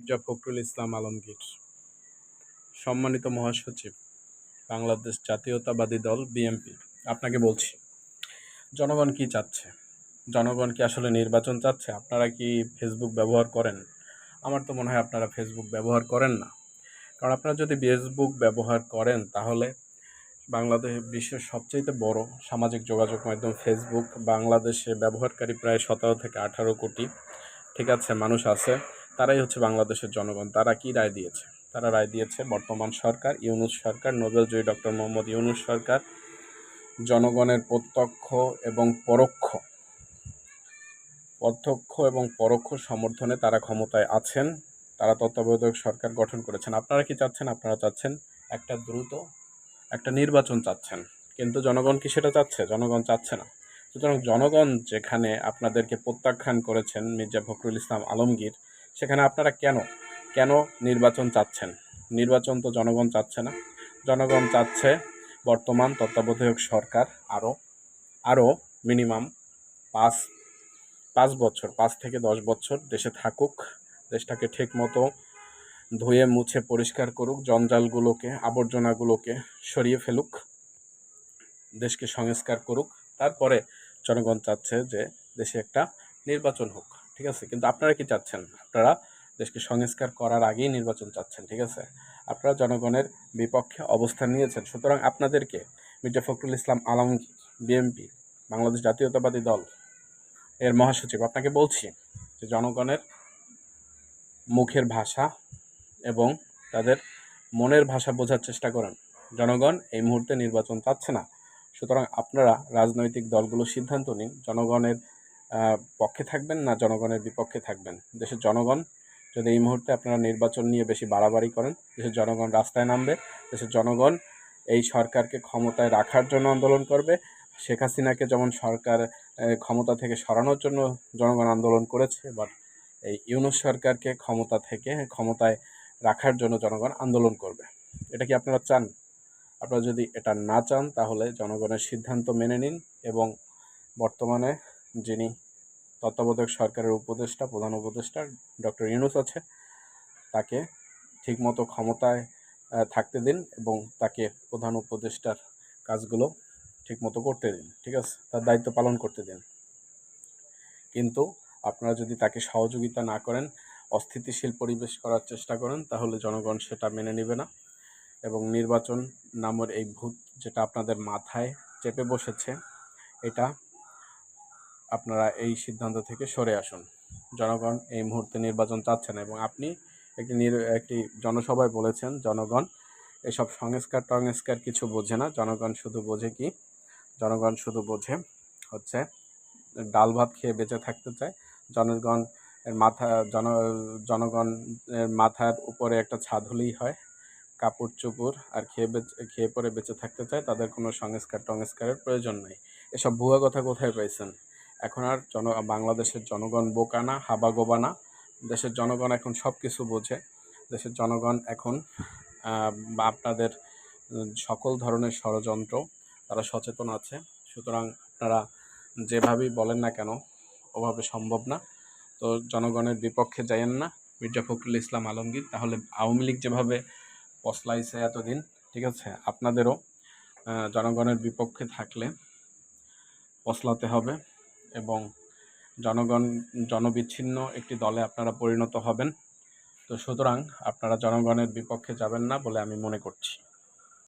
মির্জা ফখরুল ইসলাম আলমগীর, সম্মানিত মহাসচিব, বাংলাদেশ জাতীয়তাবাদী দল বিএনপি। আপনাকে বলছি, জনগণ কি চাচ্ছে? জনগণ কি আসলে নির্বাচন চাচ্ছে? আপনারা কি ফেসবুক ব্যবহার করেন? আমার তো মনে হয় আপনারা ফেসবুক ব্যবহার করেন না। কারণ আপনারা যদি ফেসবুক ব্যবহার করেন তাহলে বাংলাদেশ বিশ্বের সবচেয়ে বড় সামাজিক যোগাযোগ মাধ্যম ফেসবুক, বাংলাদেশে ব্যবহারকারী প্রায় 17 থেকে 18 কোটি, ঠিক আছে, মানুষ আছে। তারাই হচ্ছে বাংলাদেশের জনগণ। তারা কি রায় দিয়েছে? তারা রায় দিয়েছে বর্তমান সরকার, ইউনূস সরকার, নোবেলজয়ী ডক্টর মোহাম্মদ ইউনূস সরকার জনগণের প্রত্যক্ষ এবং পরোক্ষ সমর্থনে তারা ক্ষমতায় আছেন। তারা তত্ত্বাবধায়ক সরকার গঠন করেছেন। আপনারা কি চাচ্ছেন? আপনারা চাচ্ছেন দ্রুত একটা নির্বাচন চাচ্ছেন, কিন্তু জনগণ কি সেটা চাচ্ছে? জনগণ চাচ্ছে না। সুতরাং জনগণ যেখানে আপনাদেরকে প্রত্যাখ্যান করেছেন মির্জা ফখরুল ইসলাম আলমগীর, সেখানে আপনারা কেন নির্বাচন চাচ্ছেন? নির্বাচন তো জনগণ চাচ্ছে না। জনগণ চাচ্ছে বর্তমান তত্ত্বাবধায়ক সরকার আরও মিনিমাম 5 থেকে 10 বছর দেশে থাকুক, দেশটাকে ঠিক মতো ধুয়ে মুছে পরিষ্কার করুক, জঞ্জালগুলোকে, আবর্জনাগুলোকে সরিয়ে ফেলুক, দেশকে সংস্কার করুক। তারপরে জনগণ চাচ্ছে যে দেশে একটা নির্বাচন হোক, ঠিক আছে। কিন্তু আপনারা কি চাচ্ছেন? আপনারা দেশকে সংস্কার করার আগেই নির্বাচন চাচ্ছেন, ঠিক আছে। আপনারা জনগণের বিপক্ষে অবস্থান নিয়েছেন। সুতরাং আপনাদেরকে মির্জা ফখরুল ইসলাম আলমগীর, বিএনপি, বাংলাদেশ জাতীয়তাবাদী দল এর মহাসচিব, আপনাকে বলছি যে জনগণের মুখের ভাষা এবং তাদের মনের ভাষা বোঝার চেষ্টা করেন। জনগণ এই মুহূর্তে নির্বাচন চাচ্ছে না। সুতরাং আপনারা রাজনৈতিক দলগুলো সিদ্ধান্ত নিন, জনগণের পক্ষে থাকবেন না জনগণের বিপক্ষে থাকবেন। দেশের জনগণ যদি এই মুহূর্তে আপনারা নির্বাচন নিয়ে বেশি বাড়াবাড়ি করেন, দেশের জনগণ রাস্তায় নামবে। দেশের জনগণ এই সরকারকে ক্ষমতায় রাখার জন্য আন্দোলন করবে। শেখ হাসিনাকে যেমন সরকার ক্ষমতা থেকে সরানোর জন্য জনগণ আন্দোলন করেছে, এবার এই ইউনূস সরকারকে ক্ষমতায় রাখার জন্য জনগণ আন্দোলন করবে। এটা কি আপনারা চান? আপনারা যদি এটা না চান তাহলে জনগণের সিদ্ধান্ত মেনে নিন এবং বর্তমানে যিনি তত্ত্বাবধায়ক সরকারের প্রধান উপদেষ্টা ডক্টর ইউনূস আছে, তাকে ঠিকমতো ক্ষমতায় থাকতে দিন এবং তাকে প্রধান উপদেষ্টার কাজগুলো ঠিকমতো করতে দিন, ঠিক আছে, তার দায়িত্ব পালন করতে দিন। কিন্তু আপনারা যদি তাকে সহযোগিতা না করেন, অস্থিতিশীল পরিবেশ করার চেষ্টা করেন, তাহলে জনগণ সেটা মেনে নেবে না এবং নির্বাচন নামের এই ভূত যেটা আপনাদের মাথায় চেপে বসেছে, এটা আপনারা এই সিদ্ধান্ত থেকে সরে আসুন। জনগণ এই মুহূর্তে নির্বাচন চাচ্ছে না এবং আপনি একটি জনসভায় বলেছেন জনগণ এসব সংস্কার কিছু বোঝে না। জনগণ শুধু বোঝে হচ্ছে ডাল ভাত খেয়ে বেঁচে থাকতে চায়। জনগণের মাথার উপরে একটা ছাদ হলেই হয়, কাপড় চোপড় আর খেয়ে পরে বেঁচে থাকতে চায়। তাদের কোনো সংস্কারের প্রয়োজন নাই। এসব ভুয়া কথা কোথায় পাইছেন? এখন আর বাংলাদেশের জনগণ বোকা না, হাবাগোবা না। দেশের জনগণ এখন সব কিছু বোঝে। দেশের জনগণ এখন আপনাদের সকল ধরনের ষড়যন্ত্র তারা সচেতন আছে। সুতরাং আপনারা যেভাবেই বলেন না কেন, ওভাবে সম্ভব না। তো জনগণের বিপক্ষে যাইয়েন না মির্জা ফখরুল ইসলাম আলমগীর। তাহলে আওয়ামী লীগ যেভাবে পছলাইছে এতদিন, ঠিক আছে, আপনাদেরও জনগণের বিপক্ষে থাকলে পছলাতে হবে এবং জনবিচ্ছিন্ন একটি দলে আপনারা পরিণত হবেন। তো সুতরাং আপনারা জনগণের বিপক্ষে যাবেন না বলে আমি মনে করছি।